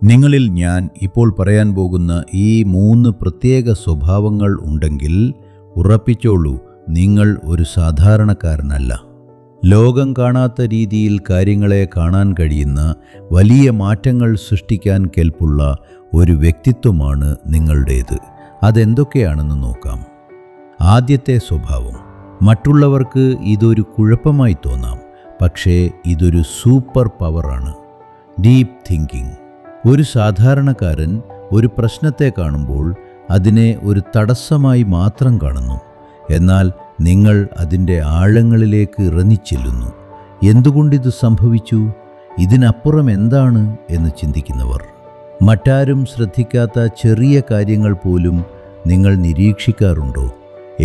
നിങ്ങളിൽ ഞാൻ ഇപ്പോൾ പറയാൻ പോകുന്ന ഈ 3 പ്രത്യേക സ്വഭാവങ്ങൾ ഉണ്ടെങ്കിൽ ഉറപ്പിച്ചോളൂ, നിങ്ങൾ ഒരു സാധാരണക്കാരനല്ല. ലോകം കാണാത്ത രീതിയിൽ കാര്യങ്ങളെ കാണാൻ കഴിയുന്ന, വലിയ മാറ്റങ്ങൾ സൃഷ്ടിക്കാൻ കെൽപ്പുള്ള ഒരു വ്യക്തിത്വമാണ് നിങ്ങളുടേത്. അതെന്തൊക്കെയാണെന്ന് നോക്കാം. ആദ്യത്തെ സ്വഭാവം. മറ്റുള്ളവർക്ക് ഇതൊരു കുഴപ്പമായി തോന്നാം, പക്ഷേ ഇതൊരു സൂപ്പർ പവറാണ്. Deep thinking. ഒരു സാധാരണക്കാരൻ ഒരു പ്രശ്നത്തെ കാണുമ്പോൾ അതിനെ ഒരു തടസ്സമായി മാത്രം കാണുന്നു. എന്നാൽ നിങ്ങൾ അതിൻ്റെ ആഴങ്ങളിലേക്ക് ഇറങ്ങിച്ചെല്ലുന്നു. എന്തുകൊണ്ടിത് സംഭവിച്ചു, ഇതിനപ്പുറം എന്താണ് എന്ന് ചിന്തിക്കുന്നവർ. മറ്റാരും ശ്രദ്ധിക്കാത്ത ചെറിയ കാര്യങ്ങൾ പോലും നിങ്ങൾ നിരീക്ഷിക്കാറുണ്ടോ?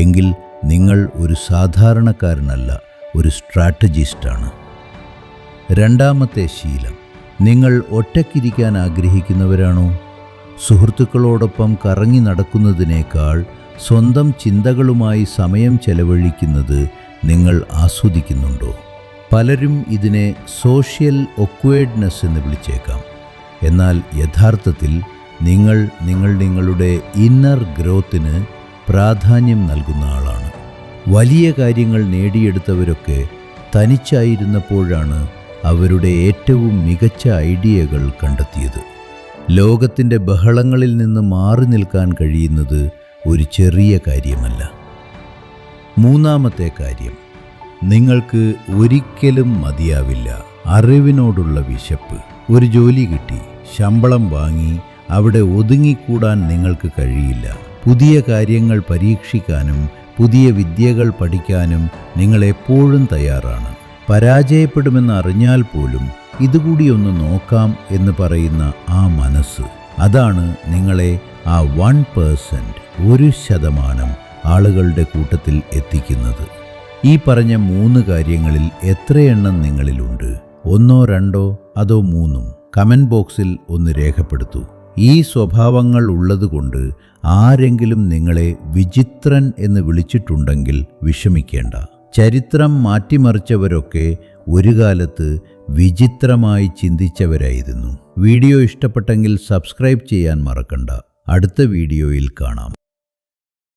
എങ്കിൽ നിങ്ങൾ ഒരു സാധാരണക്കാരനല്ല, ഒരു സ്ട്രാറ്റജിസ്റ്റാണ്. രണ്ടാമത്തെ ശീലം. നിങ്ങൾ ഒറ്റയ്ക്കിരിക്കാൻ ആഗ്രഹിക്കുന്നവരാണോ? സുഹൃത്തുക്കളോടൊപ്പം കറങ്ങി നടക്കുന്നതിനേക്കാൾ സ്വന്തം ചിന്തകളുമായി സമയം ചെലവഴിക്കുന്നത് നിങ്ങൾ ആസ്വദിക്കുന്നുണ്ടോ? പലരും ഇതിനെ സോഷ്യൽ ഒക്വേർഡ്നെസ് എന്ന് വിളിച്ചേക്കാം. എന്നാൽ യഥാർത്ഥത്തിൽ നിങ്ങൾ നിങ്ങളുടെ ഇന്നർ ഗ്രോത്തിന് പ്രാധാന്യം നൽകുന്ന ആളാണ്. വലിയ കാര്യങ്ങൾ നേടിയെടുത്തവരൊക്കെ തനിച്ചായിരുന്നപ്പോഴാണ് അവരുടെ ഏറ്റവും മികച്ച ഐഡിയകൾ കണ്ടെത്തിയത്. ലോകത്തിൻ്റെ ബഹളങ്ങളിൽ നിന്ന് മാറി നിൽക്കാൻ കഴിയുന്നത് ഒരു ചെറിയ കാര്യമല്ല. മൂന്നാമത്തെ കാര്യം. നിങ്ങൾക്ക് ഒരിക്കലും മതിയാവില്ല അറിവിനോടുള്ള വിശപ്പ്. ഒരു ജോലി കിട്ടി, ശമ്പളം വാങ്ങി അവിടെ ഒതുങ്ങിക്കൂടാൻ നിങ്ങൾക്ക് കഴിയില്ല. പുതിയ കാര്യങ്ങൾ പരീക്ഷിക്കാനും പുതിയ വിദ്യകൾ പഠിക്കാനും നിങ്ങൾ എപ്പോഴും തയ്യാറാണ്. പരാജയപ്പെടുമെന്ന് അറിഞ്ഞാൽ പോലും ഇതുകൂടി ഒന്ന് നോക്കാം എന്ന് പറയുന്ന ആ മനസ്സ്, അതാണ് നിങ്ങളെ ആ 1% 1% ആളുകളുടെ കൂട്ടത്തിൽ എത്തിക്കുന്നത്. ഈ പറഞ്ഞ 3 കാര്യങ്ങളിൽ എത്രയെണ്ണം നിങ്ങളിലുണ്ട്? 1, 2 അതോ 3? കമൻറ്റ് ബോക്സിൽ ഒന്ന് രേഖപ്പെടുത്തൂ. ഈ സ്വഭാവങ്ങൾ ഉള്ളതുകൊണ്ട് ആരെങ്കിലും നിങ്ങളെ വിചിത്രൻ എന്ന് വിളിച്ചിട്ടുണ്ടെങ്കിൽ വിഷമിക്കേണ്ട. ചരിത്രം മാറ്റിമറിച്ചവരൊക്കെ ഒരു കാലത്ത് വിചിത്രമായി ചിന്തിച്ചവരായിരുന്നു. വീഡിയോ ഇഷ്ടപ്പെട്ടെങ്കിൽ സബ്സ്ക്രൈബ് ചെയ്യാൻ മറക്കണ്ട. അടുത്ത വീഡിയോയിൽ കാണാം.